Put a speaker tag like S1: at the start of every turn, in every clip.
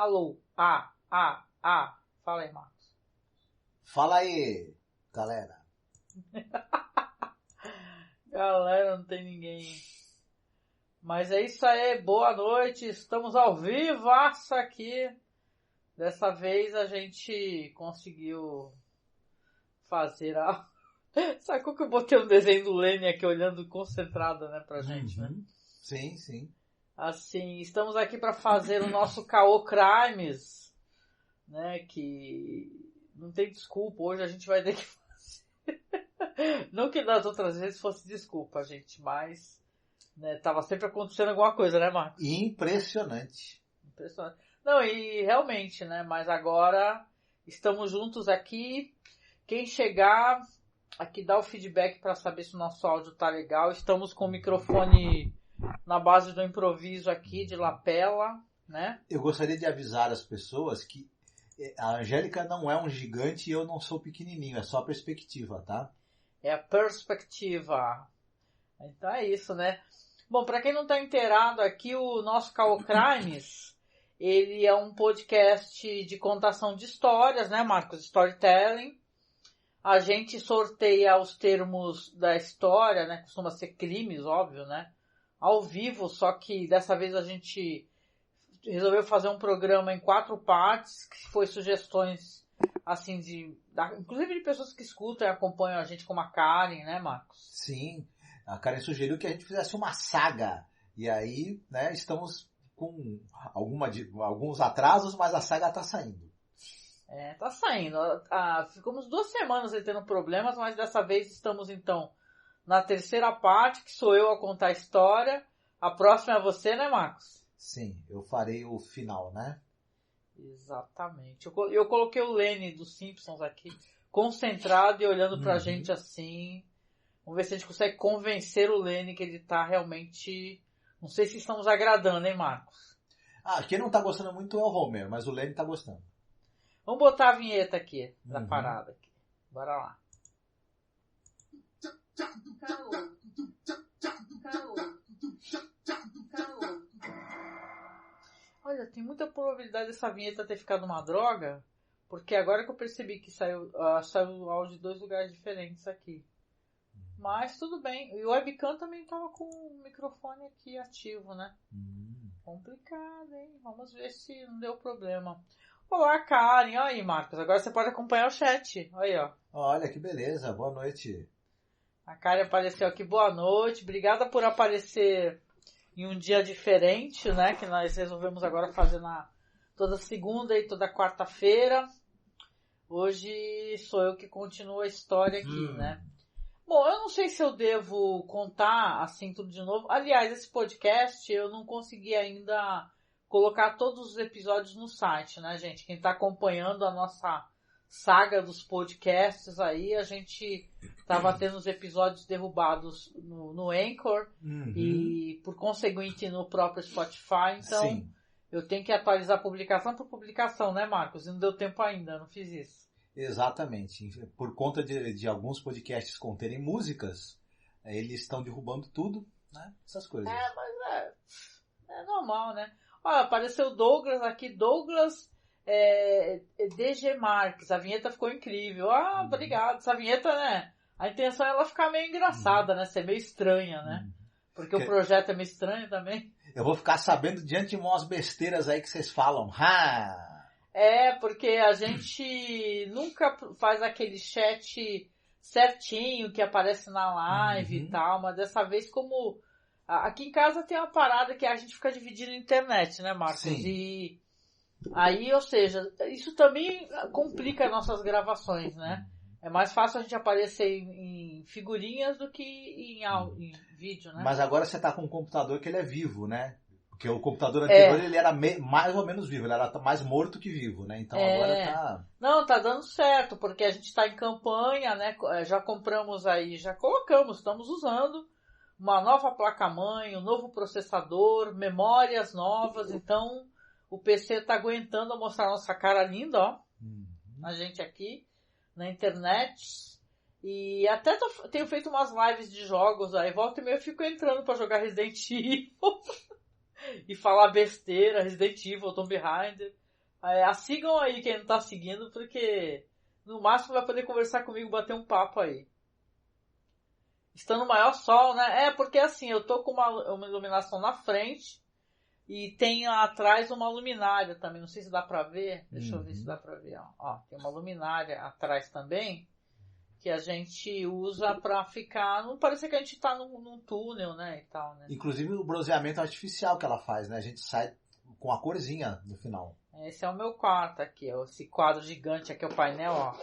S1: Alô. Fala aí, Marcos.
S2: Fala aí, galera.
S1: Galera, não tem ninguém. Mas é isso aí, boa noite. Estamos ao vivaço aqui. Dessa vez a gente conseguiu fazer a... Sabe qual que eu botei um desenho do Lenny aqui olhando concentrado, né, pra gente, né?
S2: Sim, sim.
S1: Assim, estamos aqui para fazer o nosso Caô Crimes, né, que não tem desculpa, hoje a gente vai ter que fazer. Não que das outras vezes fosse desculpa, gente, mas, né, tava sempre acontecendo alguma coisa, né, Marcos?
S2: Impressionante.
S1: Impressionante. Não, e realmente, né, mas agora estamos juntos aqui. Quem chegar aqui dá o feedback para saber se o nosso áudio tá legal. Estamos com o microfone na base do improviso aqui, de lapela, né?
S2: Eu gostaria de avisar as pessoas que a Angélica não é um gigante e eu não sou pequenininho, é só a perspectiva, tá?
S1: É a perspectiva. Então é isso, né? Bom, para quem não tá inteirado aqui, o nosso Caô Crimes, ele é um podcast de contação de histórias, né, Marcos? Storytelling. A gente sorteia os termos da história, né? Costuma ser crimes, óbvio, né? Ao vivo, só que dessa vez a gente resolveu fazer um programa em 4 partes, que foi sugestões, assim, inclusive de pessoas que escutam e acompanham a gente, como a Karen, né, Marcos?
S2: Sim, a Karen sugeriu que a gente fizesse uma saga, e aí, né, estamos com alguns atrasos, mas a saga tá saindo.
S1: É, tá saindo. Ficamos 2 semanas aí tendo problemas, mas dessa vez estamos, então, na 3ª parte, que sou eu a contar a história. A próxima é você, né, Marcos?
S2: Sim, eu farei o final, né?
S1: Exatamente. Eu coloquei o Lenny dos Simpsons aqui, concentrado e olhando pra gente assim. Vamos ver se a gente consegue convencer o Lenny que ele tá realmente... Não sei se estamos agradando, hein, Marcos?
S2: Quem não tá gostando muito é o Homer, mas o Lenny tá gostando.
S1: Vamos botar a vinheta aqui, da parada aqui. Bora lá. Olha, tem muita probabilidade dessa vinheta ter ficado uma droga, porque agora que eu percebi que saiu o áudio de 2 lugares diferentes aqui. Mas tudo bem. E o webcam também tava com o microfone aqui ativo, né? Complicado, hein? Vamos ver se não deu problema. Olá, Karen. Olha aí, Marcos. Agora você pode acompanhar o chat. Olha aí, ó.
S2: Olha, que beleza. Boa noite.
S1: A Karen apareceu aqui. Boa noite. Obrigada por aparecer em um dia diferente, né? Que nós resolvemos agora fazer toda segunda e toda quarta-feira. Hoje sou eu que continuo a história aqui, né? Bom, eu não sei se eu devo contar assim tudo de novo. Aliás, esse podcast eu não consegui ainda colocar todos os episódios no site, né, gente? Quem tá acompanhando a nossa saga dos podcasts aí, a gente tava tendo os episódios derrubados no Anchor e, por conseguinte, no próprio Spotify. Então, sim, eu tenho que atualizar publicação por publicação, né, Marcos? E não deu tempo ainda, não fiz isso.
S2: Exatamente. Por conta de alguns podcasts conterem músicas, eles estão derrubando tudo, né? Essas coisas.
S1: Mas é normal, né? Olha, apareceu o Douglas aqui. Douglas DG Marques. A vinheta ficou incrível. Obrigado. Essa vinheta, né? A intenção é ela ficar meio engraçada, né? Ser meio estranha, né? Porque o projeto é meio estranho também.
S2: Eu vou ficar sabendo de antemão as besteiras aí que vocês falam.
S1: Porque a gente nunca faz aquele chat certinho que aparece na live e tal, mas dessa vez, como aqui em casa tem uma parada que a gente fica dividindo a internet, né, Marcos?
S2: Sim.
S1: E aí, ou seja, isso também complica nossas gravações, né? É mais fácil a gente aparecer em figurinhas do que em vídeo, né?
S2: Mas agora você tá com um computador que ele é vivo, né? Porque o computador anterior ele era mais ou menos vivo, ele era mais morto que vivo, né? Então agora tá...
S1: Não, tá dando certo, porque a gente tá em campanha, né? Já compramos aí, já colocamos, estamos usando uma nova placa-mãe, um novo processador, memórias novas, então o PC tá aguentando mostrar nossa cara linda, ó. A gente aqui na internet. E até tenho feito umas lives de jogos aí, volta e meia eu fico entrando pra jogar Resident Evil. E falar besteira, Resident Evil, Tomb Raider. Sigam aí quem não tá seguindo, porque no máximo vai poder conversar comigo, bater um papo aí. Está no maior sol, né? Porque assim, eu tô com uma iluminação na frente e tem atrás uma luminária também. Não sei se dá pra ver. Deixa eu ver se dá pra ver. Ó, tem uma luminária atrás também que a gente usa pra ficar... Não parece que a gente tá num túnel, né? E tal, né?
S2: Inclusive o bronzeamento artificial que ela faz, né? A gente sai com a corzinha no final.
S1: Esse é o meu quarto aqui, ó. Esse quadro gigante aqui é o painel, ó.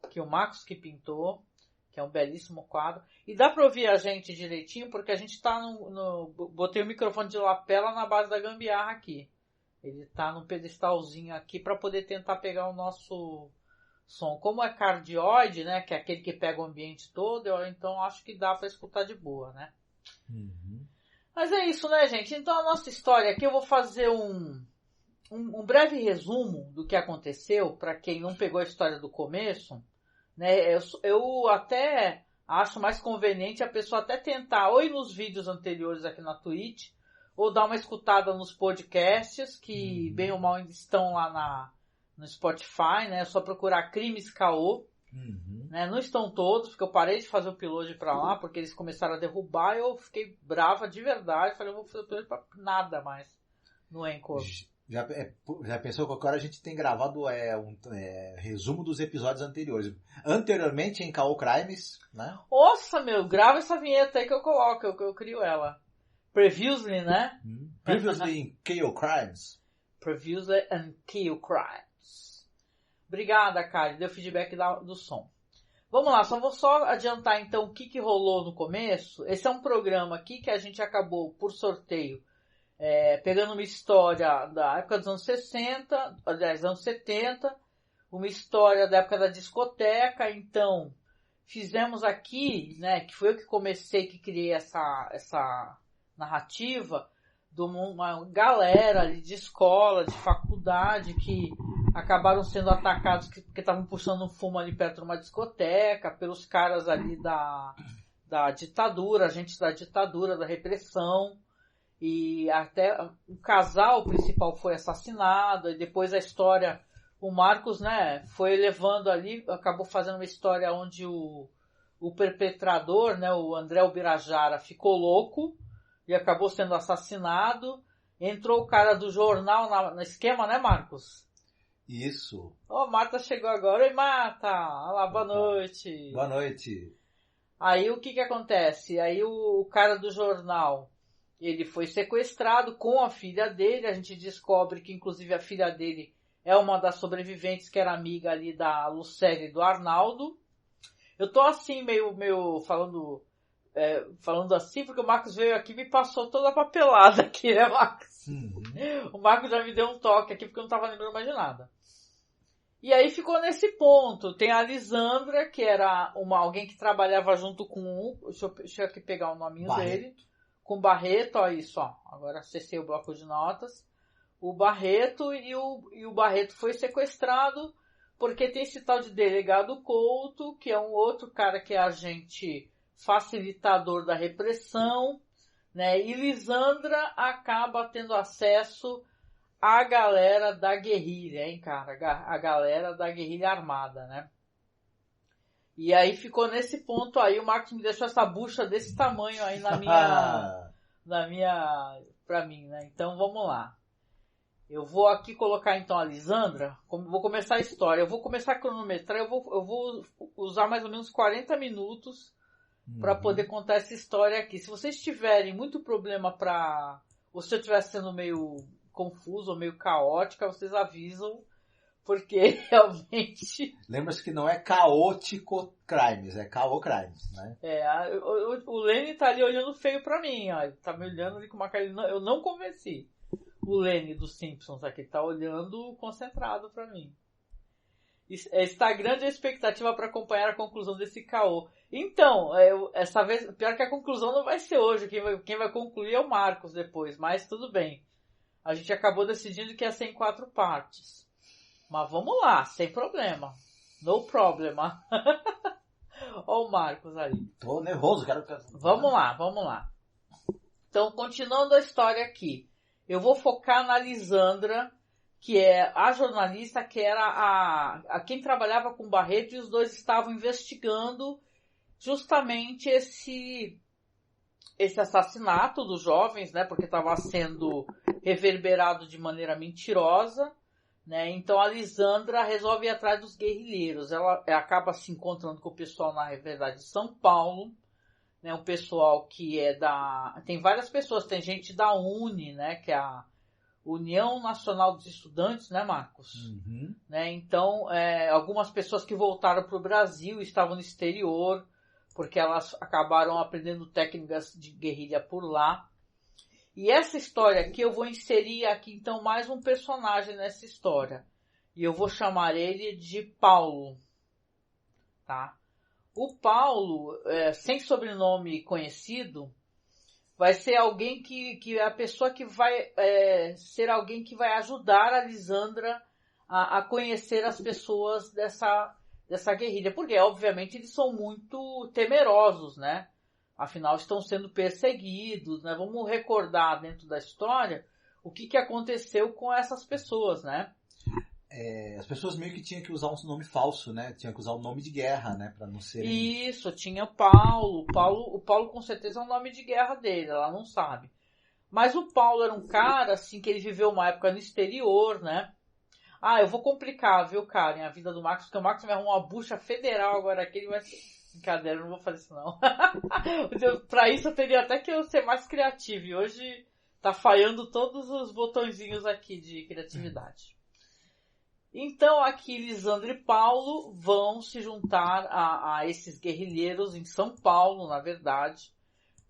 S1: Que o Marcos que pintou, que é um belíssimo quadro. E dá pra ouvir a gente direitinho, porque a gente tá botei o microfone de lapela na base da gambiarra aqui. Ele tá num pedestalzinho aqui pra poder tentar pegar o nosso som. Como é cardioide, né, que é aquele que pega o ambiente todo, então acho que dá pra escutar de boa, né? Mas é isso, né, gente? Então a nossa história aqui, eu vou fazer um breve resumo do que aconteceu, para quem não pegou a história do começo, né? Eu até acho mais conveniente a pessoa até tentar ou ir nos vídeos anteriores aqui na Twitch, ou dar uma escutada nos podcasts, que bem ou mal ainda estão lá no Spotify, né? É só procurar Crimes Caô. Né? Não estão todos, porque eu parei de fazer o upload pra lá, porque eles começaram a derrubar e eu fiquei brava de verdade. Falei, eu vou fazer o upload pra nada mais no Anchor.
S2: Já pensou que agora a gente tem gravado resumo dos episódios anteriores. Anteriormente em Caô Crimes, né?
S1: Nossa, meu, grava essa vinheta aí que eu coloco, eu crio ela. Previously, né?
S2: Previously in Caô Crimes.
S1: Previously in Caô Crimes. Obrigada, Kari, deu feedback do som. Vamos lá, vou só adiantar então o que rolou no começo. Esse é um programa aqui que a gente acabou, por sorteio, pegando uma história da época dos anos 60, aliás, anos 70, uma história da época da discoteca. Então, fizemos aqui, né, que foi eu que comecei, que criei essa narrativa, de uma galera ali de escola, de faculdade, que acabaram sendo atacados porque estavam puxando um fumo ali perto de uma discoteca, pelos caras ali da ditadura, agentes da ditadura, da repressão. E até o casal principal foi assassinado, e depois a história, o Marcos, né, foi levando ali, acabou fazendo uma história onde o perpetrador, né, o André Ubirajara, ficou louco e acabou sendo assassinado. Entrou o cara do jornal no esquema, né, Marcos?
S2: Isso.
S1: Marta chegou agora. Oi, Marta! Olá, boa noite.
S2: Boa noite.
S1: Aí o que acontece? Aí o cara do jornal, ele foi sequestrado com a filha dele. A gente descobre que inclusive a filha dele é uma das sobreviventes, que era amiga ali da Lucélia e do Arnaldo. Eu tô assim, meio falando assim, porque o Marcos veio aqui e me passou toda a papelada aqui, né, Marcos? O Marcos já me deu um toque aqui, porque eu não tava lembrando mais de nada. E aí ficou nesse ponto. Tem a Lisandra, que era alguém que trabalhava junto com deixa eu aqui pegar o nominho dele. Com o Barreto, ó, isso, ó. Agora acessei o bloco de notas. O Barreto e o Barreto foi sequestrado porque tem esse tal de delegado Couto, que é um outro cara que é agente facilitador da repressão, né? E Lisandra acaba tendo acesso à galera da guerrilha, hein, cara? A galera da guerrilha armada, né? E aí ficou nesse ponto aí, o Marcos me deixou essa bucha desse tamanho aí pra mim, né? Então vamos lá. Eu vou aqui colocar então a Lisandra, vou começar a história, eu vou começar a cronometrar, eu vou usar mais ou menos 40 minutos para poder contar essa história aqui. Se vocês tiverem muito problema ou se eu estiver sendo meio confuso ou meio caótica, vocês avisam, porque realmente...
S2: Lembra-se que não é caótico crimes, é caô crimes, né?
S1: O Lenny tá ali olhando feio pra mim, ó. Ele tá me olhando ali com uma cara... Eu não convenci o Lenny dos Simpsons aqui, tá olhando concentrado pra mim. Está grande a expectativa para acompanhar a conclusão desse caô. Então, essa vez, pior que a conclusão não vai ser hoje, quem vai concluir é o Marcos depois, mas tudo bem. A gente acabou decidindo que ia ser em 4 partes. Mas vamos lá, sem problema. No problema. Ó o Marcos ali.
S2: Tô nervoso, cara.
S1: Vamos lá. Então, continuando a história aqui. Eu vou focar na Lisandra, que é a jornalista que era a quem trabalhava com Barreto, e os dois estavam investigando justamente esse assassinato dos jovens, né, porque estava sendo reverberado de maneira mentirosa, né, então a Lisandra resolve ir atrás dos guerrilheiros. Ela acaba se encontrando com o pessoal, na verdade, de São Paulo, né, um pessoal que é tem várias pessoas, tem gente da UNE, né, que é a União Nacional dos Estudantes, né, Marcos?
S2: Uhum.
S1: Né, então, algumas pessoas que voltaram para o Brasil estavam no exterior, porque elas acabaram aprendendo técnicas de guerrilha por lá. E essa história aqui, eu vou inserir aqui então mais um personagem nessa história. E eu vou chamar ele de Paulo. Tá? O Paulo, sem sobrenome conhecido, vai ser alguém que é a pessoa que vai ser alguém que vai ajudar a Lisandra a conhecer as pessoas dessa guerrilha. Porque, obviamente, eles são muito temerosos, né? Afinal, estão sendo perseguidos, né? Vamos recordar dentro da história o que aconteceu com essas pessoas, né?
S2: As pessoas meio que tinham que usar um nome falso, né? Tinham que usar um nome de guerra, né? Pra não serem...
S1: Isso, tinha o Paulo. O Paulo com certeza é o nome de guerra dele, ela não sabe. Mas o Paulo era um cara, assim, que ele viveu uma época no exterior, né? Eu vou complicar, viu, Karen, a vida do Marcos, porque o Marcos me arrumou uma bucha federal agora aqui, ele vai... Brincadeira, eu não vou fazer isso não. Pra isso eu teria até que eu ser mais criativo, e hoje tá falhando todos os botõezinhos aqui de criatividade. Então aqui Lisandra e Paulo vão se juntar a esses guerrilheiros em São Paulo, na verdade,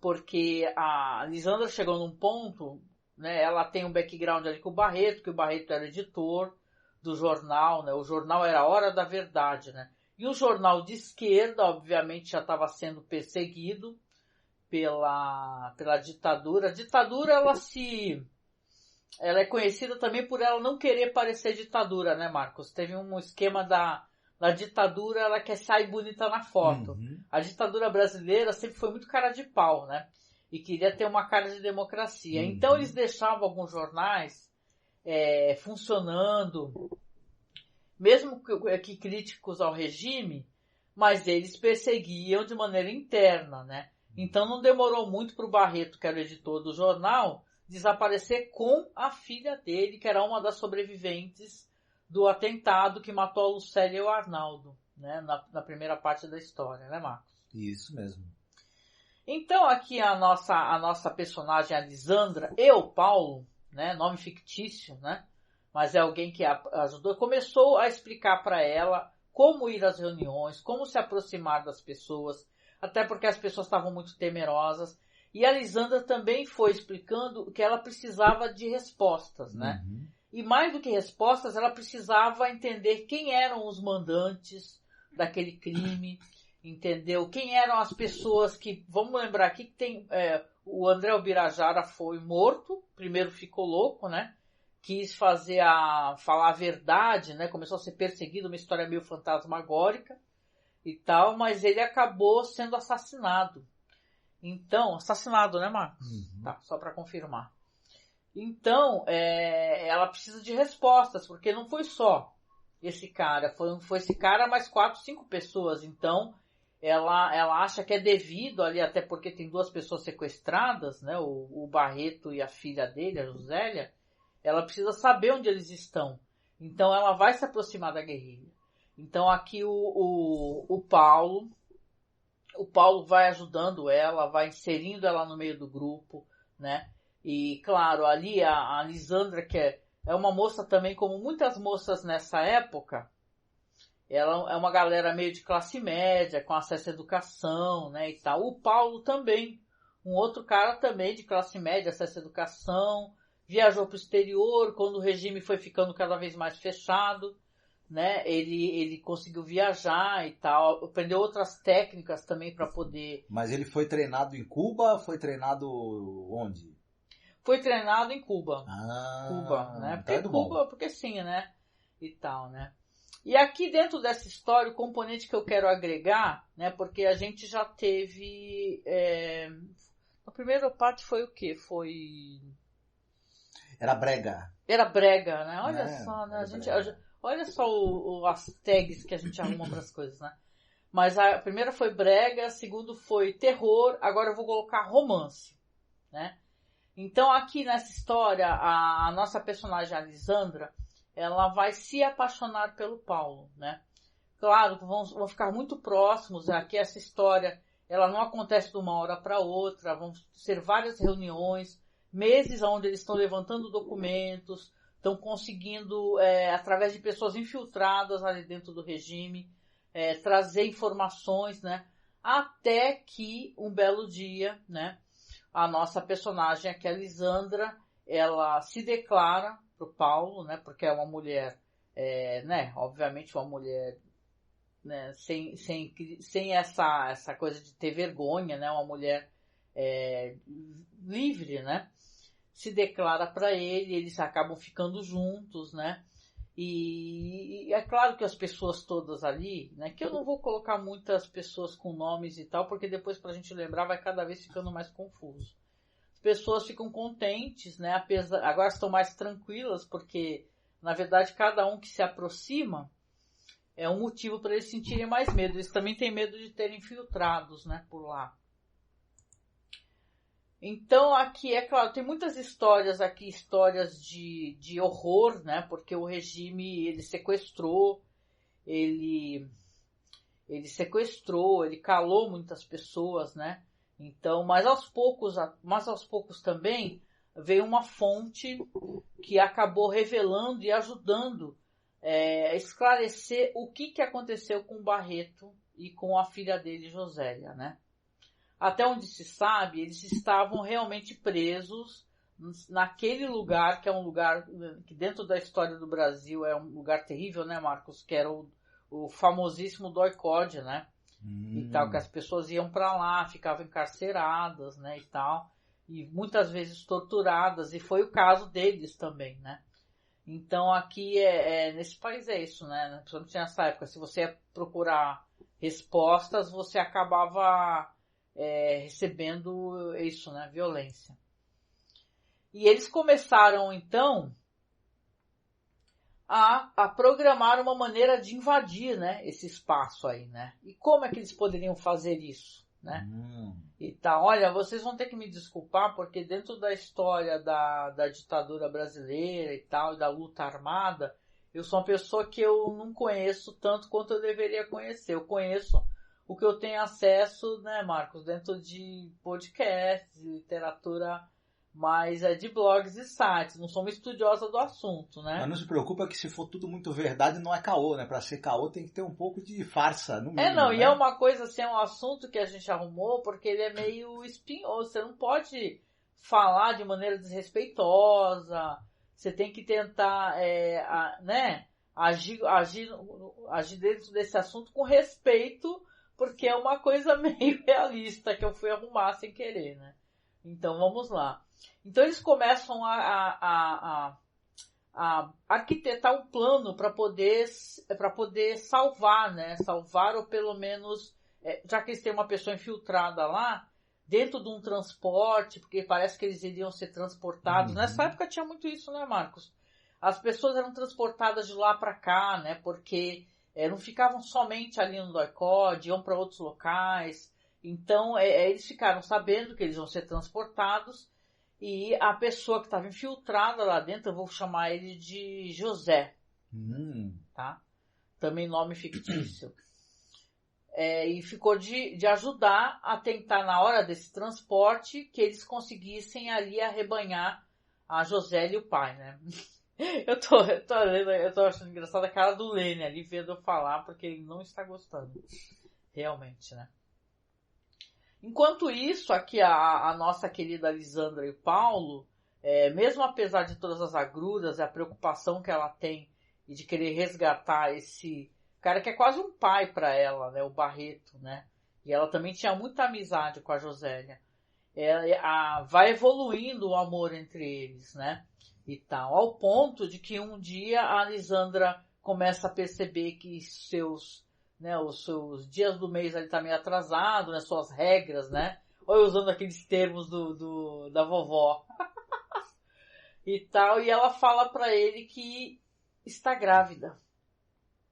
S1: porque a Lisandra chegou num ponto, né, ela tem um background ali com o Barreto, que o Barreto era editor do jornal, né, o jornal era a Hora da Verdade, né, e o jornal de esquerda, obviamente, já estava sendo perseguido pela ditadura. A ditadura, ela é conhecida também por ela não querer parecer ditadura, né, Marcos? Teve um esquema da ditadura, ela quer sair bonita na foto.
S2: Uhum.
S1: A ditadura brasileira sempre foi muito cara de pau, né? E queria ter uma cara de democracia.
S2: Uhum.
S1: Então eles deixavam alguns jornais funcionando, mesmo que críticos ao regime, mas eles perseguiam de maneira interna, né? Então não demorou muito para o Barreto, que era o editor do jornal, desaparecer com a filha dele, que era uma das sobreviventes do atentado que matou a Lucélia e o Arnaldo, né? Na primeira parte da história, né, Marcos?
S2: Isso mesmo.
S1: Então aqui a nossa personagem, a Lisandra, e o Paulo, né? Nome fictício, né? Mas é alguém que ajudou, começou a explicar para ela como ir às reuniões, como se aproximar das pessoas, até porque as pessoas estavam muito temerosas. E a Lisandra também foi explicando que ela precisava de respostas, né?
S2: Uhum.
S1: E mais do que respostas, ela precisava entender quem eram os mandantes daquele crime, entendeu? Quem eram as pessoas que... Vamos lembrar aqui que tem... o André Ubirajara foi morto, primeiro ficou louco, né? Quis falar a verdade, né? Começou a ser perseguido, uma história meio fantasmagórica e tal, mas ele acabou sendo assassinado. Então, assassinado, né, Marcos?
S2: Uhum.
S1: Tá, só para confirmar. Então, ela precisa de respostas, porque não foi só esse cara, foi esse cara mais 4, 5 pessoas. Então, ela acha que é devido ali, até porque tem 2 pessoas sequestradas, né, o Barreto e a filha dele, a Josélia. Ela precisa saber onde eles estão. Então, ela vai se aproximar da guerrilha. Então, aqui o Paulo vai ajudando ela, vai inserindo ela no meio do grupo, né? E, claro, ali a Lisandra, que é uma moça também, como muitas moças nessa época, ela é uma galera meio de classe média, com acesso à educação, né, e tal. O Paulo também, um outro cara também de classe média, acesso à educação, viajou para o exterior, quando o regime foi ficando cada vez mais fechado, né, ele conseguiu viajar e tal, aprendeu outras técnicas também para poder...
S2: Mas ele foi treinado em Cuba? Foi treinado onde?
S1: Foi treinado em Cuba.
S2: Cuba,
S1: né?
S2: Então é do bom.
S1: Cuba, porque sim, né? E tal, né? E aqui dentro dessa história, o componente que eu quero agregar, né? Porque a gente já teve... A primeira parte foi o quê?
S2: Era brega.
S1: Era brega, né? Olha
S2: É,
S1: só, né?
S2: brega.
S1: Olha só as tags que a gente arruma para as coisas, né? Mas a primeira foi brega, a segunda foi terror, agora eu vou colocar romance, né? Então aqui nessa história, a nossa personagem, a Lisandra, ela vai se apaixonar pelo Paulo, né? Claro que vão ficar muito próximos, aqui essa história, ela não acontece de uma hora para outra, vão ser várias reuniões, meses onde eles estão levantando documentos, estão conseguindo, através de pessoas infiltradas ali dentro do regime, trazer informações, né? Até que um belo dia, né? A nossa personagem aqui, a Lisandra, ela se declara pro Paulo, né? Porque é uma mulher, né? Obviamente uma mulher, né? Sem essa coisa de ter vergonha, né? Uma mulher livre, né? Se declara para ele, eles acabam ficando juntos, né? E é claro que as pessoas todas ali, né? Que eu não vou colocar muitas pessoas com nomes e tal, porque depois pra gente lembrar vai cada vez ficando mais confuso. As pessoas ficam contentes, né? Agora estão mais tranquilas, porque na verdade cada um que se aproxima é um motivo para eles sentirem mais medo. Eles também têm medo de terem infiltrados, né? Por lá. Então aqui, é claro, tem muitas histórias aqui, histórias de horror, né? Porque o regime, ele calou muitas pessoas, né? Então, mas aos poucos também veio uma fonte que acabou revelando e ajudando a esclarecer o que aconteceu com o Barreto e com a filha dele, Josélia, né? Até onde se sabe, eles estavam realmente presos naquele lugar, que é um lugar que dentro da história do Brasil é um lugar terrível, né, Marcos? Que era o famosíssimo DOI-CODE, né? E tal, que as pessoas iam para lá, ficavam encarceradas, né, e tal. E muitas vezes torturadas, e foi o caso deles também, né? Então aqui, nesse país é isso, né? Principalmente nessa época, se você ia procurar respostas, você acabava recebendo isso, né? Violência. E eles começaram, então, a programar uma maneira de invadir, né? Esse espaço aí, né? E como é que eles poderiam fazer isso, né? E tá, olha, vocês vão ter que me desculpar, porque dentro da história da ditadura brasileira e tal, e da luta armada, eu sou uma pessoa que eu não conheço tanto quanto eu deveria conhecer. Eu conheço o que eu tenho acesso, né, Marcos, dentro de podcasts, de literatura, mais de blogs e sites. Não sou uma estudiosa do assunto, né?
S2: Mas não se preocupa que se for tudo muito verdade, não é caô, né? Pra ser caô tem que ter um pouco de farsa, no mínimo,
S1: não,
S2: né?
S1: E é uma coisa assim, é um assunto que a gente arrumou, porque ele é meio espinhoso. Você não pode falar de maneira desrespeitosa. Você tem que tentar, né, agir dentro desse assunto com respeito, porque é uma coisa meio realista que eu fui arrumar sem querer, né? Então vamos lá. Então eles começam a arquitetar um plano para poder salvar, né? Salvar, ou pelo menos, já que eles têm uma pessoa infiltrada lá, dentro de um transporte, porque parece que eles iriam ser transportados. Nessa época tinha muito isso, né, Marcos? As pessoas eram transportadas de lá para cá, né? Porque não ficavam somente ali no DOI-CODE, iam para outros locais. Então, eles ficaram sabendo que eles vão ser transportados, e a pessoa que estava infiltrada lá dentro, eu vou chamar ele de José, tá? Também nome fictício. E ficou de ajudar a tentar, na hora desse transporte, que eles conseguissem ali arrebanhar a Josélia e o pai, né? Eu tô achando engraçada a cara do Lênin ali, vendo eu falar, porque ele não está gostando. Realmente, né? Enquanto isso, aqui a nossa querida Lisandra e o Paulo, mesmo apesar de todas as agruras e a preocupação que ela tem e de querer resgatar esse cara que é quase um pai para ela, né, o Barreto, né? E ela também tinha muita amizade com a Josélia. Vai evoluindo o amor entre eles, né? E tal, ao ponto de que um dia a Lisandra começa a perceber que os seus dias do mês ali tá meio atrasado, né? Suas regras, né? Ou usando aqueles termos da vovó. e tal, e ela fala pra ele que está grávida,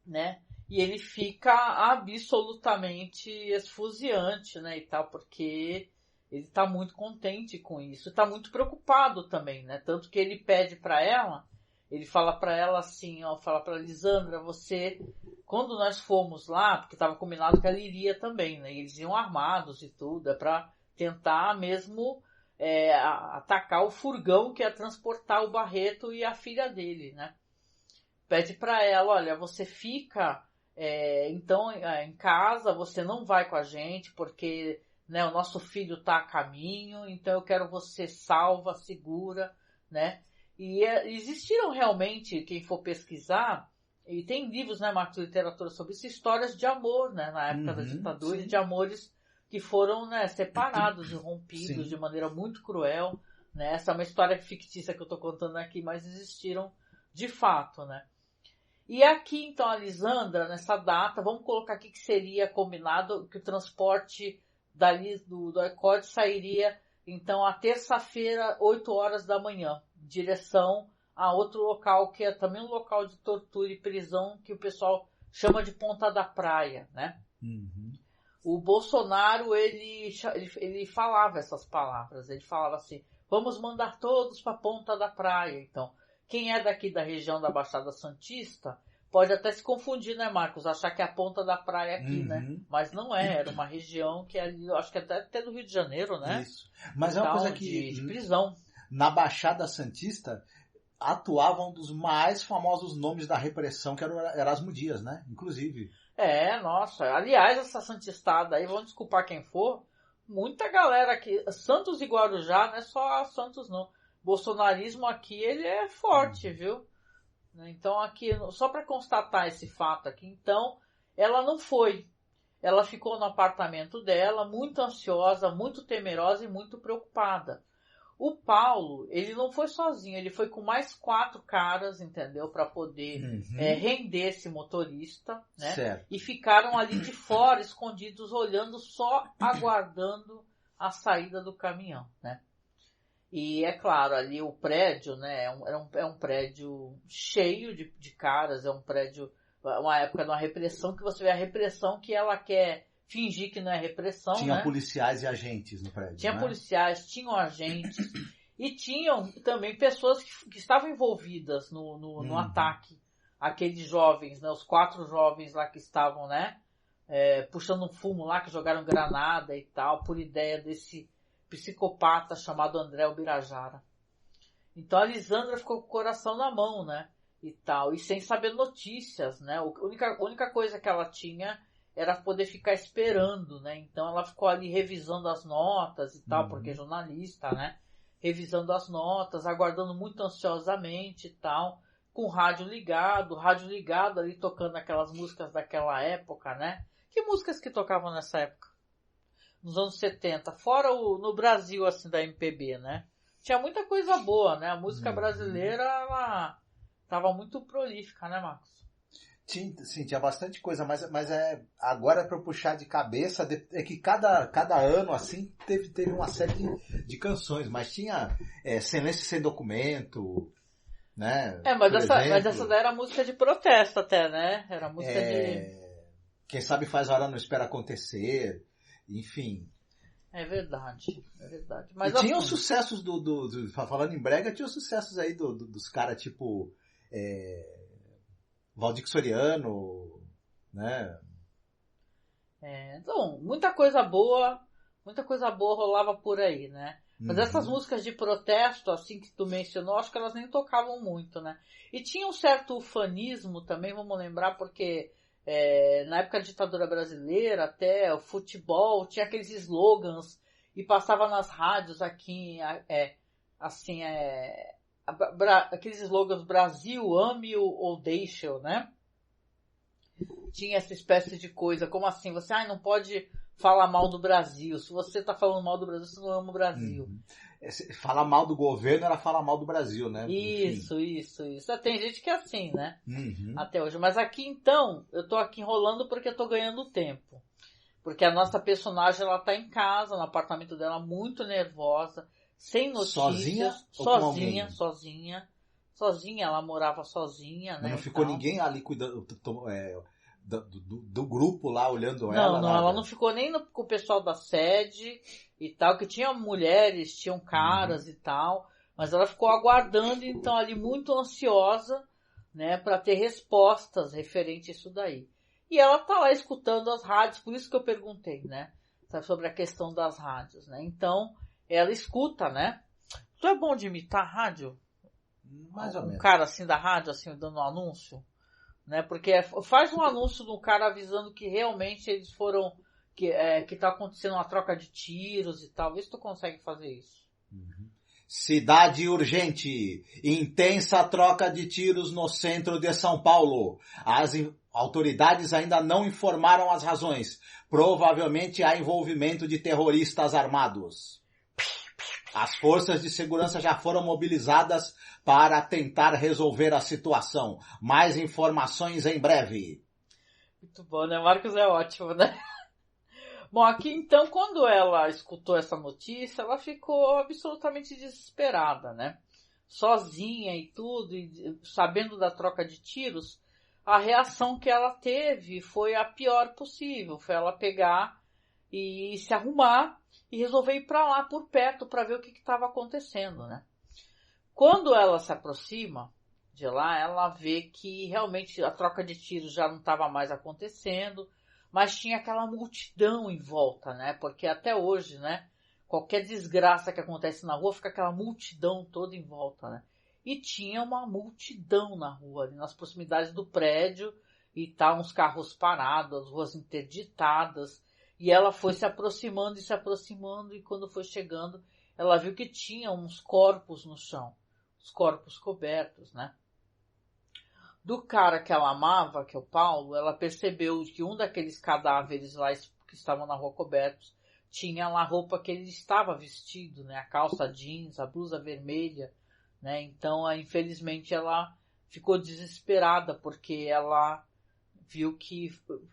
S1: né? E ele fica absolutamente esfuziante, né, e tal, porque ele tá muito contente com isso, tá muito preocupado também, né? Tanto que ele pede pra ela, ele fala pra ela assim, ó, fala pra Lisandra, você, quando nós fomos lá, porque tava combinado que ela iria também, né? E eles iam armados e tudo, é pra tentar mesmo atacar o furgão que ia transportar o Barreto e a filha dele, né? Pede pra ela, olha, você fica então em casa, você não vai com a gente porque, né, o nosso filho tá a caminho, então eu quero você salva, segura, né? E existiram realmente, quem for pesquisar, e tem livros, né, Marcos, de literatura sobre isso, histórias de amor, né, na época da ditadura, de amores que foram, né, separados e rompidos de maneira muito cruel, né? Essa é uma história fictícia que eu tô contando aqui, mas existiram de fato, né? E aqui, então, a Lisandra, nessa data, vamos colocar aqui que seria combinado que o transporte dali do ECOD sairia, então, a terça-feira, 8 horas da manhã, em direção a outro local, que é também um local de tortura e prisão, que o pessoal chama de Ponta da Praia, né? O Bolsonaro, ele falava essas palavras, ele falava assim, vamos mandar todos para Ponta da Praia, então. Quem é daqui da região da Baixada Santista pode até se confundir, né, Marcos? Achar que é a ponta da praia aqui, né? Mas não é, era uma região que ali, eu acho que até do Rio de Janeiro, né?
S2: Isso. Mas é uma coisa que...
S1: De prisão.
S2: Na Baixada Santista, atuava um dos mais famosos nomes da repressão, que era o Erasmo Dias, né? Inclusive.
S1: Nossa. Aliás, essa santistada aí, vamos desculpar quem for, muita galera aqui, Santos e Guarujá, não é só Santos não. Bolsonarismo aqui, ele é forte, viu? Então aqui, só para constatar esse fato aqui, então, ela não foi. Ela ficou no apartamento dela, muito ansiosa, muito temerosa e muito preocupada. O Paulo, ele não foi sozinho, ele foi com mais 4 caras, entendeu? Para poder render esse motorista, né?
S2: Certo.
S1: E ficaram ali de fora, escondidos, olhando, só aguardando a saída do caminhão, né? E é claro, ali o prédio, né, é um prédio cheio de caras, é um prédio, uma época de uma repressão, que você vê a repressão que ela quer fingir que não é repressão,
S2: Tinha
S1: né?
S2: policiais e agentes no prédio,
S1: Tinha
S2: né?
S1: policiais, tinham agentes, e tinham também pessoas que estavam envolvidas no ataque. Aqueles jovens, né, os 4 jovens lá que estavam, né, puxando um fumo lá, que jogaram granada e tal, por ideia desse psicopata chamado André Ubirajara. Então a Lisandra ficou com o coração na mão, né? E tal. E sem saber notícias, né? A única coisa que ela tinha era poder ficar esperando, né? Então ela ficou ali revisando as notas e tal, porque é jornalista, né? Revisando as notas, aguardando muito ansiosamente e tal, com o rádio ligado ali tocando aquelas músicas daquela época, né? Que músicas que tocavam nessa época? Nos anos 70, fora no Brasil, assim, da MPB, né? Tinha muita coisa boa, né? A música brasileira, ela tava muito prolífica, né, Marcos?
S2: Sim, tinha bastante coisa, mas agora para eu puxar de cabeça, é que cada ano, assim, teve uma série de canções, mas tinha Silêncio Sem Documento, né?
S1: Mas essa daí era música de protesto até, né? Era música de...
S2: Quem sabe faz a hora não espera acontecer... Enfim.
S1: É verdade. Mas
S2: e tinha os sucessos falando em brega, tinha os sucessos aí dos caras tipo Valdir Soriano, né?
S1: Então, muita coisa boa rolava por aí, né? Mas essas músicas de protesto, assim que tu mencionou, acho que elas nem tocavam muito, né? E tinha um certo ufanismo também, vamos lembrar, porque na época da ditadura brasileira, até o futebol, tinha aqueles slogans e passava nas rádios aqui, aqueles slogans Brasil, ame-o ou deixe-o, né? Tinha essa espécie de coisa, como assim, você não pode falar mal do Brasil, se você tá falando mal do Brasil, você não ama o Brasil.
S2: Falar mal do governo era falar mal do Brasil, né?
S1: Isso. Tem gente que é assim, né? Até hoje. Mas aqui, então, eu tô aqui enrolando porque eu tô ganhando tempo. Porque a nossa personagem, ela tá em casa, no apartamento dela, muito nervosa, sem notícias,
S2: sozinha,
S1: sozinha, ela morava sozinha, né?
S2: Mas não ficou ninguém ali cuidando do grupo lá olhando ela?
S1: Não, ela não ficou nem com o pessoal da sede e tal, que tinha mulheres, tinham caras e tal, mas ela ficou aguardando, então ali muito ansiosa, né, para ter respostas referente a isso daí. E ela tá lá escutando as rádios, por isso que eu perguntei, né, sobre a questão das rádios, né? Então, ela escuta, né? Tu é bom de imitar rádio?
S2: Mais ou menos.
S1: Um cara assim da rádio, assim, dando um anúncio, né? Porque faz um anúncio de um cara avisando que realmente eles foram, que tá acontecendo uma troca de tiros e tal. Vê se tu consegue fazer isso.
S2: Cidade urgente. Intensa troca de tiros no centro de São Paulo. As autoridades ainda não informaram as razões. Provavelmente há envolvimento de terroristas armados. As forças de segurança já foram mobilizadas para tentar resolver a situação. Mais informações em breve.
S1: Muito bom, né? Marcos é ótimo, né? Bom, aqui então, quando ela escutou essa notícia, ela ficou absolutamente desesperada, né? Sozinha e tudo, e sabendo da troca de tiros, a reação que ela teve foi a pior possível. Foi ela pegar e se arrumar e resolver ir para lá, por perto, para ver o que estava acontecendo, né? Quando ela se aproxima de lá, ela vê que realmente a troca de tiros já não estava mais acontecendo, mas tinha aquela multidão em volta, né? Porque até hoje, né? Qualquer desgraça que acontece na rua, fica aquela multidão toda em volta, né? E tinha uma multidão na rua, ali nas proximidades do prédio, e tá uns carros parados, as ruas interditadas, e ela foi se aproximando, e quando foi chegando, ela viu que tinha uns corpos no chão, os corpos cobertos, né? Do cara que ela amava, que é o Paulo, ela percebeu que um daqueles cadáveres lá que estavam na rua cobertos tinha lá a roupa que ele estava vestido, né? A calça jeans, a blusa vermelha, né? Então, infelizmente, ela ficou desesperada porque ela viu que,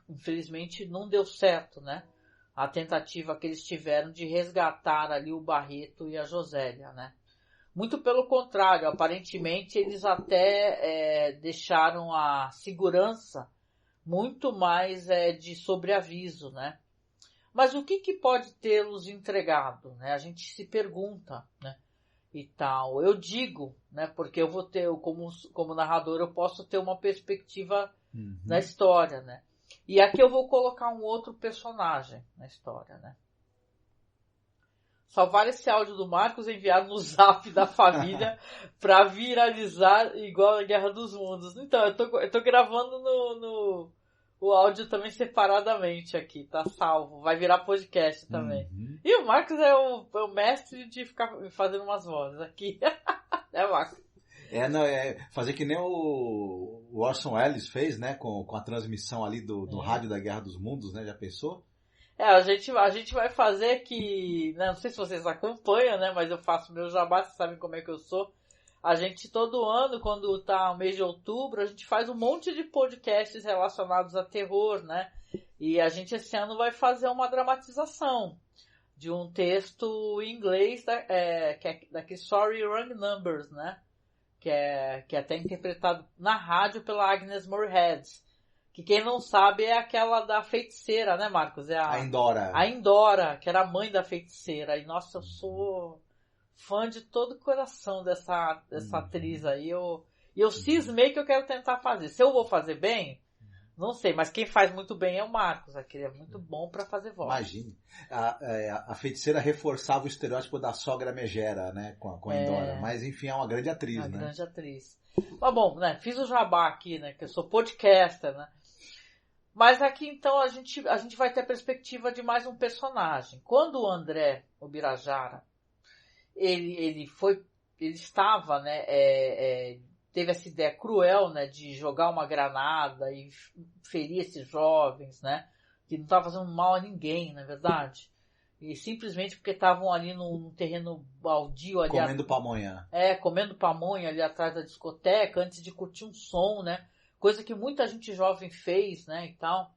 S1: infelizmente, não deu certo, né? A tentativa que eles tiveram de resgatar ali o Barreto e a Josélia, né? Muito pelo contrário, aparentemente eles até deixaram a segurança muito mais de sobreaviso, né? Mas o que pode tê-los entregado, né? A gente se pergunta, né? E tal. Eu digo, né? Porque eu vou ter, como narrador, eu posso ter uma perspectiva na história, né? E aqui eu vou colocar um outro personagem na história, né? Salvar esse áudio do Marcos e enviar no zap da família pra viralizar igual a Guerra dos Mundos. Então, eu tô gravando o áudio também separadamente aqui, tá salvo. Vai virar podcast também. E o Marcos é o mestre de ficar fazendo umas vozes aqui. É, Marcos?
S2: Fazer que nem o Orson Welles fez, né? Com a transmissão ali do rádio da Guerra dos Mundos, né? Já pensou?
S1: A gente vai fazer que, né, não sei se vocês acompanham, né, mas eu faço meu jabá, vocês sabem como é que eu sou. A gente todo ano, quando tá o mês de outubro, a gente faz um monte de podcasts relacionados a terror, né? E a gente esse ano vai fazer uma dramatização de um texto em inglês que é daquele Sorry Wrong Numbers, né? Que é até interpretado na rádio pela Agnes Moorehead. Que quem não sabe é aquela da feiticeira, né, Marcos? É
S2: a Endora.
S1: A Endora, que era a mãe da feiticeira. E, nossa, eu sou fã de todo o coração dessa atriz aí. Eu cismei que eu quero tentar fazer. Se eu vou fazer bem, não sei. Mas quem faz muito bem é o Marcos. Aquele é muito bom pra fazer voz.
S2: Imagine. A feiticeira reforçava o estereótipo da sogra megera, né, com a Endora. Mas, enfim, é uma grande atriz, né?
S1: Grande atriz. Mas, bom, né, fiz o jabá aqui, né, que eu sou podcaster, né? Mas aqui, então, a gente vai ter a perspectiva de mais um personagem. Quando o André, o Birajara, ele estava, né, teve essa ideia cruel, né, de jogar uma granada e ferir esses jovens, né, que não estavam fazendo mal a ninguém, na verdade. E simplesmente porque estavam ali num terreno baldio ali.
S2: Comendo pamonha.
S1: Comendo pamonha ali atrás da discoteca, antes de curtir um som, né? Coisa que muita gente jovem fez, né, e tal.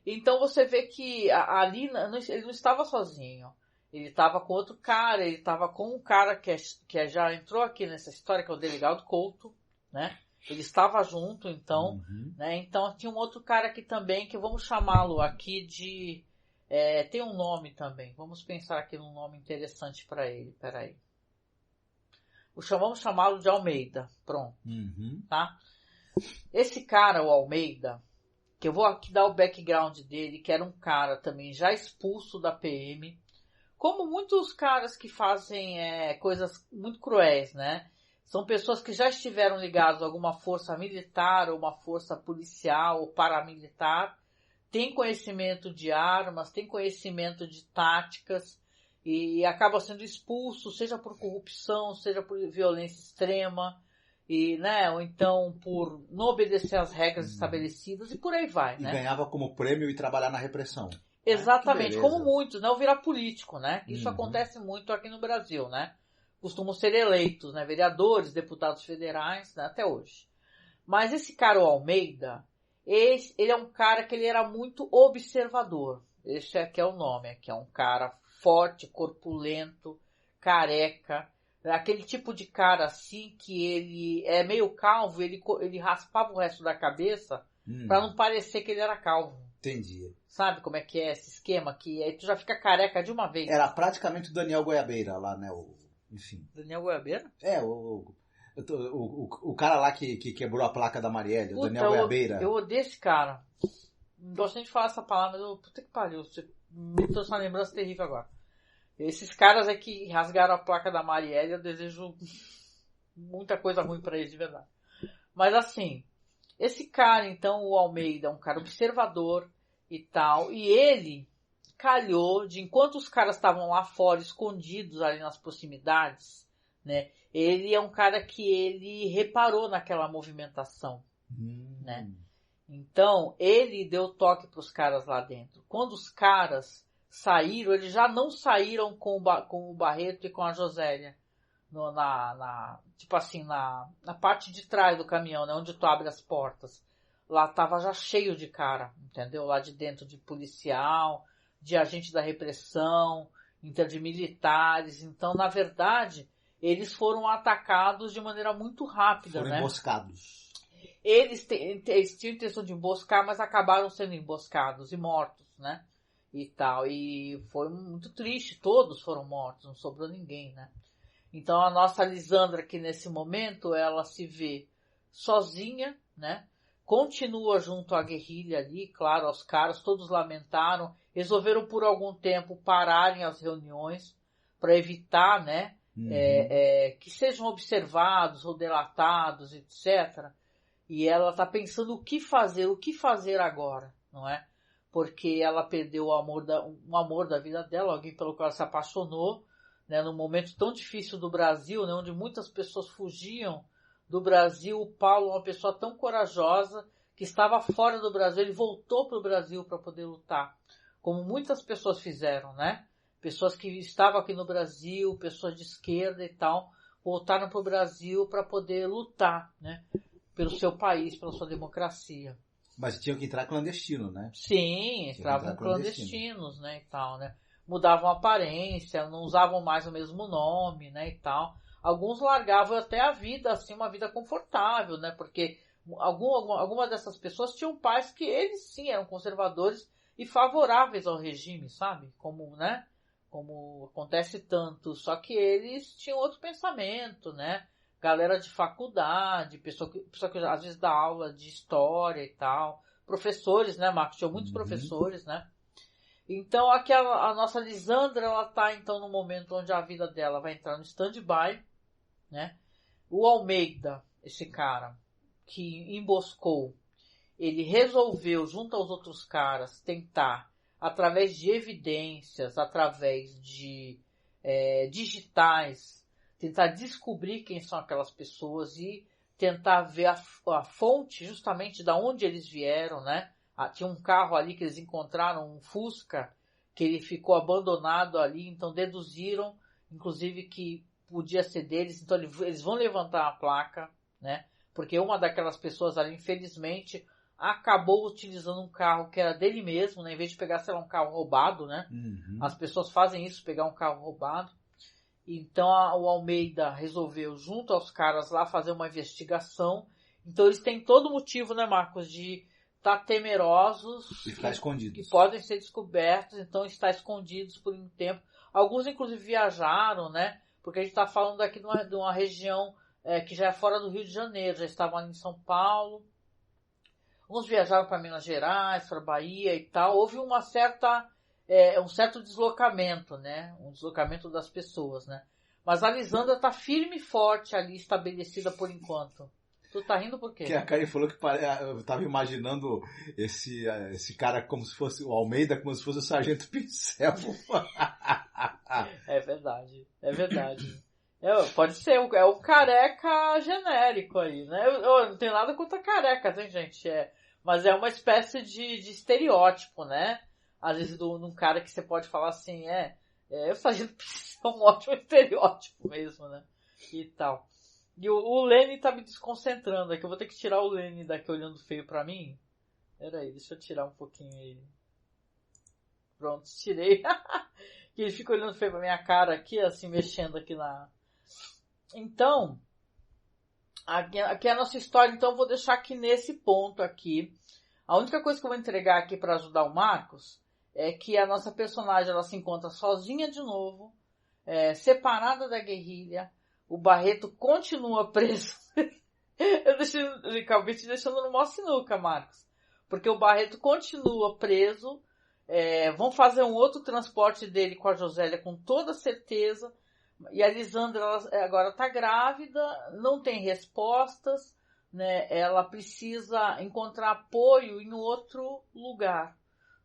S1: Então você vê que ali ele não estava sozinho. Ele estava com outro cara, ele estava com um cara que já entrou aqui nessa história, que é o delegado Couto, né? Ele estava junto, então, né? Então tinha um outro cara aqui também, que vamos chamá-lo aqui de... tem um nome também, vamos pensar aqui num nome interessante para ele, peraí. Vamos chamá-lo de Almeida, pronto, tá? Esse cara, o Almeida, que eu vou aqui dar o background dele, que era um cara também já expulso da PM, como muitos caras que fazem coisas muito cruéis, né? São pessoas que já estiveram ligadas a alguma força militar, ou uma força policial, ou paramilitar, têm conhecimento de armas, têm conhecimento de táticas, e acabam sendo expulsos, seja por corrupção, seja por violência extrema, e, né, ou então por não obedecer às regras estabelecidas, e por aí vai, né?
S2: E ganhava como prêmio ir trabalhar na repressão.
S1: Exatamente, como muitos, né? Ou virar político, né? Isso acontece muito aqui no Brasil, né? Costumam ser eleitos, né? Vereadores, deputados federais, né? Até hoje. Mas esse cara, o Almeida, ele é um cara que ele era muito observador. Esse aqui é o nome, que é um cara forte, corpulento, careca, aquele tipo de cara assim que ele é meio calvo, ele raspava o resto da cabeça para não parecer que ele era calvo.
S2: Entendi.
S1: Sabe como é que é esse esquema? Que aí tu já fica careca de uma vez.
S2: Era praticamente o Daniel Goiabeira lá, né? Enfim.
S1: Daniel Goiabeira?
S2: O cara lá que quebrou a placa da Marielle, o Daniel Goiabeira.
S1: Eu odeio esse cara. Não gosto nem de falar essa palavra, mas puta que pariu. Você me trouxe uma lembrança terrível agora. Esses caras que rasgaram a placa da Marielle, eu desejo muita coisa ruim pra eles, de verdade. Mas assim, esse cara, então, o Almeida, é um cara observador e tal, e ele calhou de, enquanto os caras estavam lá fora, escondidos ali nas proximidades, né, ele é um cara que ele reparou naquela movimentação, né, então ele deu toque pros caras lá dentro. Quando os caras saíram, eles já não saíram com o Barreto e com a Josélia, tipo assim, na parte de trás do caminhão, né, onde tu abre as portas. Lá tava já cheio de cara, entendeu? Lá de dentro de policial, de agente da repressão, de militares. Então, na verdade, eles foram atacados de maneira muito rápida,
S2: foram,
S1: né?
S2: Emboscados.
S1: Eles tinham intenção de emboscar, mas acabaram sendo emboscados e mortos, né? E tal. E foi muito triste, todos foram mortos, não sobrou ninguém, né? Então, a nossa Lisandra, que nesse momento, ela se vê sozinha, né? Continua junto à guerrilha ali, claro, aos caras, todos lamentaram, resolveram por algum tempo pararem as reuniões para evitar, né, que sejam observados ou delatados, etc. E ela está pensando o que fazer agora, não é? Porque ela perdeu um amor da vida dela, alguém pelo qual ela se apaixonou, né, num momento tão difícil do Brasil, né, onde muitas pessoas fugiam do Brasil. O Paulo, uma pessoa tão corajosa, que estava fora do Brasil, ele voltou para o Brasil para poder lutar, como muitas pessoas fizeram, né? Pessoas que estavam aqui no Brasil, pessoas de esquerda e tal, voltaram para o Brasil para poder lutar, né? Pelo seu país, pela sua democracia.
S2: Mas tinham que entrar clandestino, né?
S1: Sim, entravam clandestinos, né, e tal, né? Mudavam a aparência, não usavam mais o mesmo nome, né, e tal. Alguns largavam até a vida, assim, uma vida confortável, né? Porque alguma dessas pessoas tinham pais que eles sim eram conservadores e favoráveis ao regime, sabe? Como, né? Como acontece tanto. Só que eles tinham outro pensamento, né? Galera de faculdade, pessoa que às vezes dá aula de história e tal. Professores, né, Marcos? Tinham muitos professores, né? Então, aqui a nossa Lisandra, ela tá, então, no momento onde a vida dela vai entrar no stand-by, né? O Almeida, esse cara que emboscou, ele resolveu, junto aos outros caras, tentar, através de evidências, através de digitais, tentar descobrir quem são aquelas pessoas e tentar ver a fonte justamente da onde eles vieram, né? Tinha um carro ali que eles encontraram, um Fusca, que ele ficou abandonado ali, então deduziram, inclusive, que podia ser deles, então eles vão levantar a placa, né? Porque uma daquelas pessoas ali, infelizmente, acabou utilizando um carro que era dele mesmo, né? Em vez de pegar, sei lá, um carro roubado, né?
S2: Uhum.
S1: As pessoas fazem isso, pegar um carro roubado. Então o Almeida resolveu, junto aos caras lá, fazer uma investigação. Então eles têm todo motivo, né, Marcos, de estar temerosos.
S2: E ficar escondidos.
S1: Que podem ser descobertos, então estar escondidos por um tempo. Alguns, inclusive, viajaram, né? Porque a gente está falando aqui de uma região que já é fora do Rio de Janeiro, já estavam ali em São Paulo. Uns viajaram para Minas Gerais, para Bahia e tal. Houve um certo deslocamento, né? Um deslocamento das pessoas, né? Mas a Lisandra está firme e forte ali, estabelecida por enquanto. Tu tá rindo por quê?
S2: Que a Karen falou que eu tava imaginando esse cara como se fosse o Almeida, como se fosse o Sargento Pincel.
S1: É verdade, é verdade. Pode ser, é o careca genérico aí, né? Eu não tenho nada contra careca, hein, gente? Mas é uma espécie de estereótipo, né? Às vezes, num cara que você pode falar assim, o Sargento Pincel é um ótimo estereótipo mesmo, né? E tal. E o Lene tá me desconcentrando aqui. Eu vou ter que tirar o Lene daqui olhando feio pra mim. Peraí, deixa eu tirar um pouquinho ele. Pronto, tirei. Que ele fica olhando feio pra minha cara aqui, assim, mexendo aqui na... Então, aqui é a nossa história. Então eu vou deixar aqui nesse ponto aqui. A única coisa que eu vou entregar aqui pra ajudar o Marcos é que a nossa personagem, ela se encontra sozinha de novo, separada da guerrilha. O Barreto continua preso. Eu acabei te deixando no mó sinuca, Marcos. Porque o Barreto continua preso. Vão fazer um outro transporte dele com a Josélia com toda certeza. E a Lisandra agora está grávida, não tem respostas, né? Ela precisa encontrar apoio em outro lugar,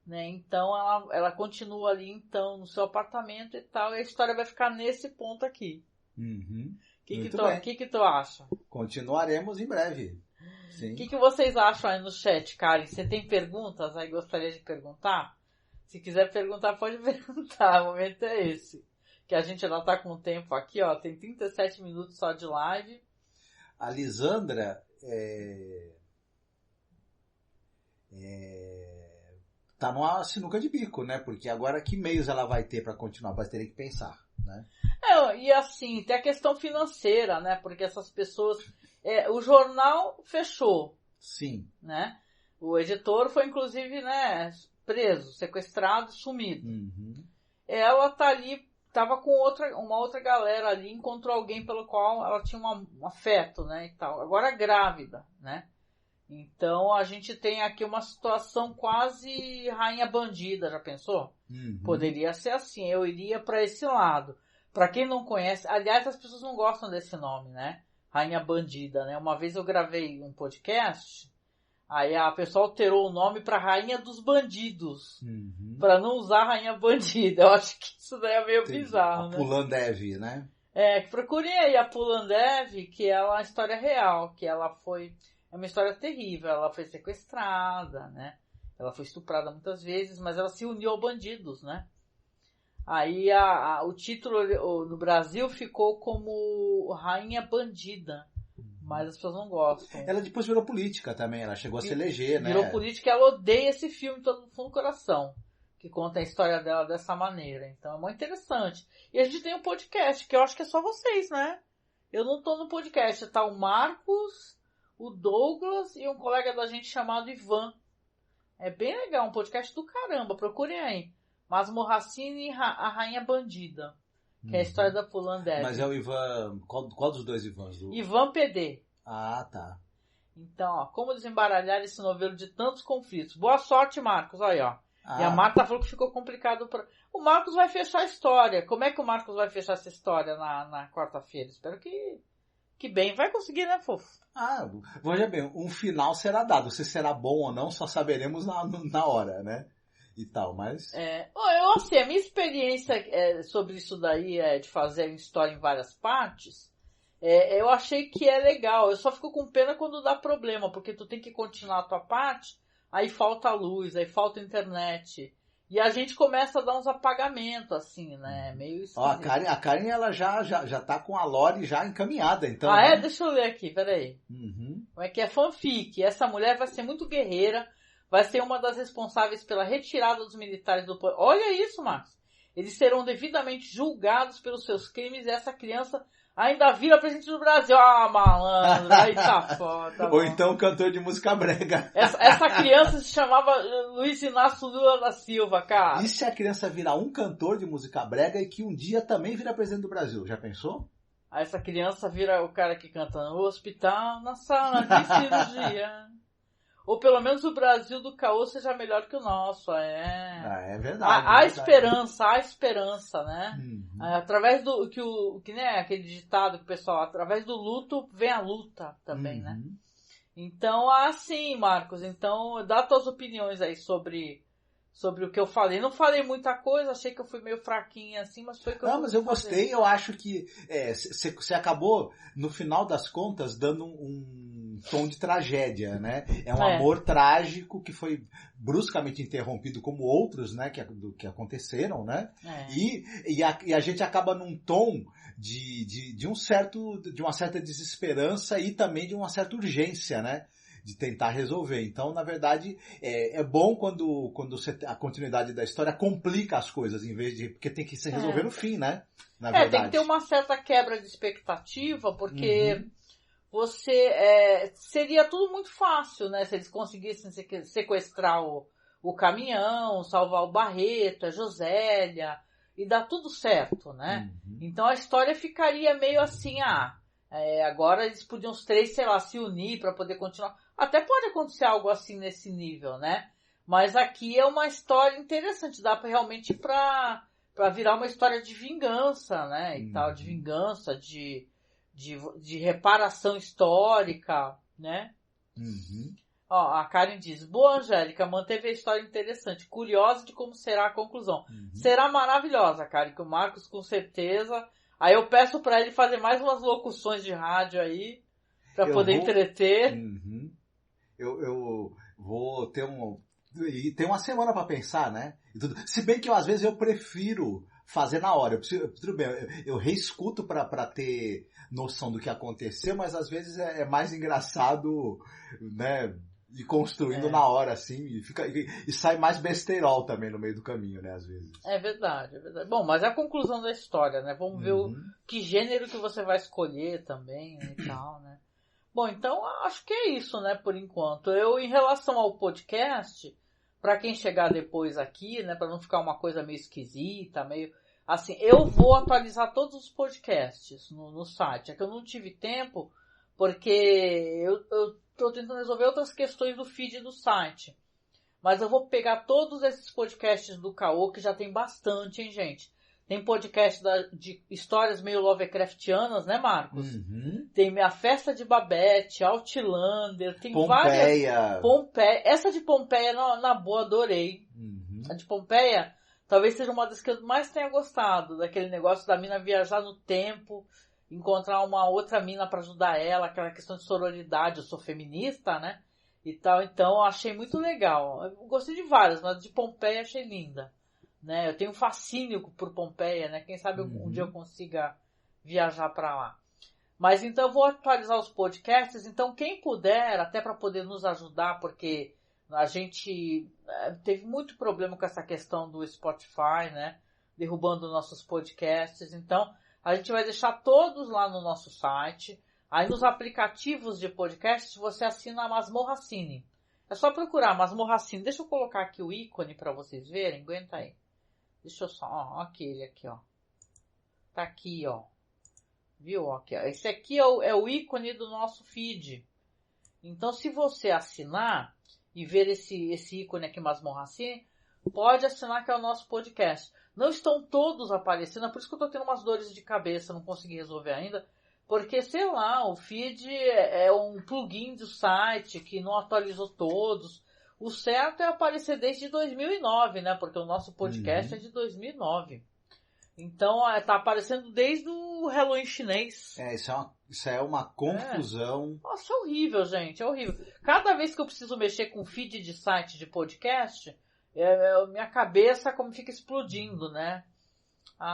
S1: né? Então ela continua ali então no seu apartamento e tal. E a história vai ficar nesse ponto aqui.
S2: Uhum.
S1: Que tu acha?
S2: Continuaremos em breve. Sim.
S1: O que vocês acham aí no chat, Karen? Você tem perguntas? Aí gostaria de perguntar? Se quiser perguntar, pode perguntar. O momento é esse. Que a gente já tá com o tempo aqui, ó. Tem 37 minutos só de live.
S2: A Lisandra tá numa sinuca de bico, né? Porque agora que meios ela vai ter para continuar? Vai ter que pensar, né?
S1: E assim, tem a questão financeira, né? Porque essas pessoas... o jornal fechou.
S2: Sim.
S1: Né? O editor foi, inclusive, né, preso, sequestrado, sumido.
S2: Uhum.
S1: Ela tá ali, tava com uma outra galera ali, encontrou alguém pelo qual ela tinha um afeto, né, e tal. Agora grávida, né? Então a gente tem aqui uma situação quase rainha bandida, já pensou?
S2: Uhum.
S1: Poderia ser assim, eu iria para esse lado. Para quem não conhece, aliás, as pessoas não gostam desse nome, né? Rainha bandida, né? Uma vez eu gravei um podcast, aí a pessoa alterou o nome para Rainha dos Bandidos, para não usar Rainha Bandida. Eu acho que isso daí é meio bizarro, né?
S2: A Pulandev, né?
S1: Procurem aí a Pulandev, que é uma história real, que ela foi... É uma história terrível, ela foi sequestrada, né? Ela foi estuprada muitas vezes, mas ela se uniu aos bandidos, né? Aí o título no Brasil ficou como Rainha Bandida, mas as pessoas não gostam.
S2: Ela depois virou política também, ela chegou a se eleger, né?
S1: Virou política e ela odeia esse filme todo no fundo do coração, que conta a história dela dessa maneira. Então é muito interessante. E a gente tem um podcast, que eu acho que é só vocês, né? Eu não tô no podcast, tá o Marcos, o Douglas e um colega da gente chamado Ivan. É bem legal, um podcast do caramba, procurem aí. Masmorracine e a Rainha Bandida, que é a história da Pulandev.
S2: Mas é o Ivan... Qual dos dois Ivans?
S1: Ivan PD.
S2: Ah, tá.
S1: Então, ó, como desembaralhar esse novelo de tantos conflitos. Boa sorte, Marcos, olha, ó. E a Marta falou que ficou complicado. O Marcos vai fechar a história. Como é que o Marcos vai fechar essa história na quarta-feira? Espero que bem. Vai conseguir, né, fofo?
S2: Veja bem, um final será dado. Se será bom ou não, só saberemos na hora, né? E tal, mas...
S1: Eu assim, a minha experiência sobre isso daí, de fazer uma história em várias partes, eu achei que é legal. Eu só fico com pena quando dá problema, porque tu tem que continuar a tua parte, aí falta a luz, aí falta a internet. E a gente começa a dar uns apagamentos, assim, né? Meio esquisito.
S2: Ó, a Karen, ela já tá com a lore já encaminhada, então.
S1: Ah,
S2: né?
S1: Deixa eu ler aqui, peraí.
S2: Uhum.
S1: Como é que é? Fanfic. Essa mulher vai ser muito guerreira, vai ser uma das responsáveis pela retirada dos militares do poder. Olha isso, Marcos. Eles serão devidamente julgados pelos seus crimes e essa criança ainda vira presidente do Brasil. Ah, malandro, aí tá foda.
S2: Ou então cantor de música brega.
S1: Essa criança se chamava Luiz Inácio Lula da Silva, cara.
S2: E se a criança virar um cantor de música brega e que um dia também vira presidente do Brasil? Já pensou?
S1: Aí essa criança vira o cara que canta no hospital, na sala de cirurgia. Ou pelo menos o Brasil do caô seja melhor que o nosso,
S2: É verdade.
S1: Há esperança, né?
S2: Uhum.
S1: Através do, que né, aquele ditado que o pessoal, através do luto vem a luta também, né? Então, assim, Marcos, então dá tuas opiniões aí sobre o que eu falei. Não falei muita coisa, achei que eu fui meio fraquinha assim, mas foi que
S2: Não, mas eu gostei, eu acho que você acabou, no final das contas, dando um tom de tragédia, né? É um amor trágico que foi bruscamente interrompido como outros, né? Que aconteceram, né? E a gente acaba num tom de uma certa desesperança e também de uma certa urgência, né? De tentar resolver. Então, na verdade, é bom quando a continuidade da história complica as coisas, em vez de... Porque tem que se resolver no fim, né? Na verdade.
S1: Tem que ter uma certa quebra de expectativa, porque você... seria tudo muito fácil, né? Se eles conseguissem sequestrar o caminhão, salvar o Barreto, a Josélia, e dar tudo certo, né? Então, a história ficaria meio assim, agora eles podiam os três, sei lá, se unir para poder continuar. Até pode acontecer algo assim nesse nível, né? Mas aqui é uma história interessante, dá realmente para virar uma história de vingança, né? E tal, de vingança, de reparação histórica, né? Ó, a Karen diz, boa, Angélica, manteve a história interessante, curiosa de como será a conclusão. Será maravilhosa, Karen, que o Marcos com certeza... Aí eu peço pra ele fazer mais umas locuções de rádio aí, pra poder entreter.
S2: Eu vou ter e tem uma semana pra pensar, né? Se bem que às vezes eu prefiro fazer na hora. Tudo bem, eu reescuto pra ter noção do que aconteceu, mas às vezes é mais engraçado, né? E construindo na hora, assim, e sai mais besteirol também no meio do caminho, né, às vezes.
S1: É verdade, é verdade. Bom, mas é a conclusão da história, né? Vamos ver que gênero que você vai escolher também, né, e tal, né? Bom, então acho que é isso, né, por enquanto. Em relação ao podcast, pra quem chegar depois aqui, né, pra não ficar uma coisa meio esquisita, meio... Assim, eu vou atualizar todos os podcasts no site. É que eu não tive tempo, porque eu tô tentando resolver outras questões do feed do site. Mas eu vou pegar todos esses podcasts do Caô, que já tem bastante, hein, gente? Tem podcast de histórias meio Lovecraftianas, né, Marcos? Tem A Festa de Babette, Outlander, tem várias... Pompeia. Essa de Pompeia, na boa, adorei. A de Pompeia talvez seja uma das que eu mais tenha gostado, daquele negócio da mina viajar no tempo, encontrar uma outra mina para ajudar ela, aquela questão de sororidade, eu sou feminista, né? E tal, então eu achei muito legal. Eu gostei de várias, mas de Pompeia achei linda, né? Eu tenho um fascínio por Pompeia, né? Quem sabe um dia eu consiga viajar para lá. Mas então eu vou atualizar os podcasts, então quem puder, até para poder nos ajudar, porque a gente teve muito problema com essa questão do Spotify, né? Derrubando nossos podcasts, então a gente vai deixar todos lá no nosso site. Aí nos aplicativos de podcast você assina a Masmorra Cine. É só procurar Masmorra Cine. Deixa eu colocar aqui o ícone para vocês verem. Aguenta aí. Deixa eu só... Ó, aquele aqui, ó. Tá aqui, ó. Viu? Aqui, ó. Esse aqui é o ícone do nosso feed. Então se você assinar e ver esse ícone aqui, Masmorra Cine, pode assinar que é o nosso podcast. Não estão todos aparecendo, é por isso que eu tô tendo umas dores de cabeça, não consegui resolver ainda. Porque, sei lá, o feed é um plugin do site que não atualizou todos. O certo é aparecer desde 2009, né? Porque o nosso podcast é de 2009. Então, tá aparecendo desde o Halloween chinês.
S2: Isso é uma confusão.
S1: Nossa, é horrível, gente. É horrível. Cada vez que eu preciso mexer com feed de site de podcast, Minha cabeça como fica explodindo, né?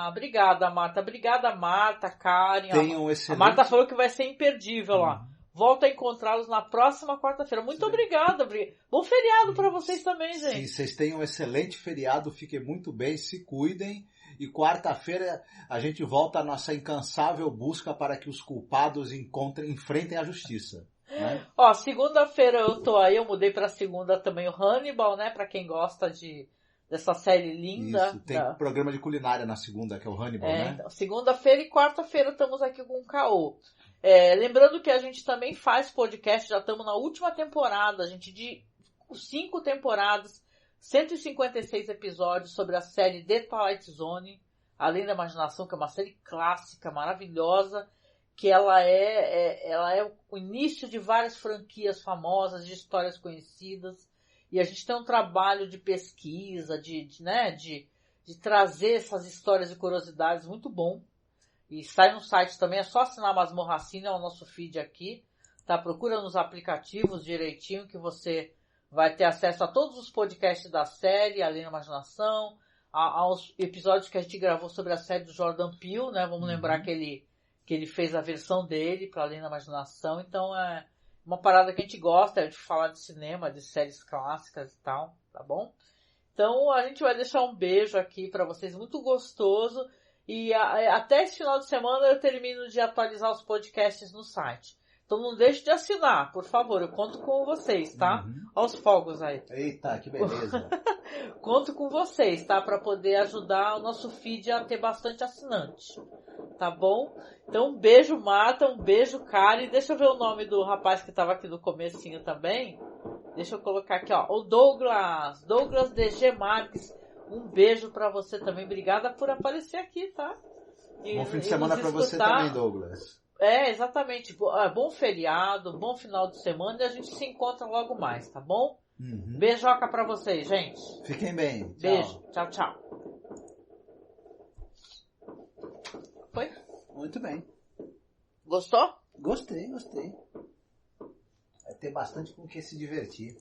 S1: Obrigada, Marta. Obrigada, Marta, Karen. A Marta falou que vai ser imperdível lá. Volto a encontrá-los na próxima quarta-feira. Muito obrigada. Bom feriado para vocês também, gente.
S2: Sim, vocês tenham um excelente feriado. Fiquem muito bem, se cuidem. E quarta-feira a gente volta à nossa incansável busca para que os culpados enfrentem a justiça. Né?
S1: Segunda-feira eu tô aí. Eu mudei para segunda também o Hannibal, né? Para quem gosta dessa série linda.
S2: Isso, tem programa de culinária na segunda, que é o Hannibal, né?
S1: Então, segunda-feira e quarta-feira estamos aqui com o Caô. Lembrando que a gente também faz podcast, já estamos na última temporada, a gente de 5 temporadas, 156 episódios sobre a série The Twilight Zone, Além da Imaginação, que é uma série clássica, maravilhosa, que ela é o início de várias franquias famosas, de histórias conhecidas, e a gente tem um trabalho de pesquisa, de trazer essas histórias e curiosidades muito bom. E sai no site também, é só assinar Masmorra Assina, é o nosso feed aqui, tá? Procura nos aplicativos direitinho que você vai ter acesso a todos os podcasts da série, Além da Imaginação, aos episódios que a gente gravou sobre a série do Jordan Peele, né? Vamos lembrar que ele fez a versão dele para Além da Imaginação, então é uma parada que a gente gosta, de falar de cinema, de séries clássicas e tal, tá bom? Então a gente vai deixar um beijo aqui para vocês, muito gostoso. E até esse final de semana eu termino de atualizar os podcasts no site. Então não deixe de assinar, por favor. Eu conto com vocês, tá? Olha os fogos aí.
S2: Eita, que beleza.
S1: Conto com vocês, tá? Para poder ajudar o nosso feed a ter bastante assinante. Tá bom? Então um beijo, Marta. Um beijo, Karen. Deixa eu ver o nome do rapaz que estava aqui no comecinho também. Deixa eu colocar aqui, ó. O Douglas DG Marques. Um beijo pra você também. Obrigada por aparecer aqui, tá?
S2: Bom fim de semana pra você também, Douglas.
S1: Exatamente. Bom feriado, bom final de semana e a gente se encontra logo mais, tá bom? Beijoca pra vocês, gente.
S2: Fiquem bem. Tchau.
S1: Beijo. Tchau, tchau. Foi?
S2: Muito bem.
S1: Gostou?
S2: Gostei. Vai ter bastante com o que se divertir.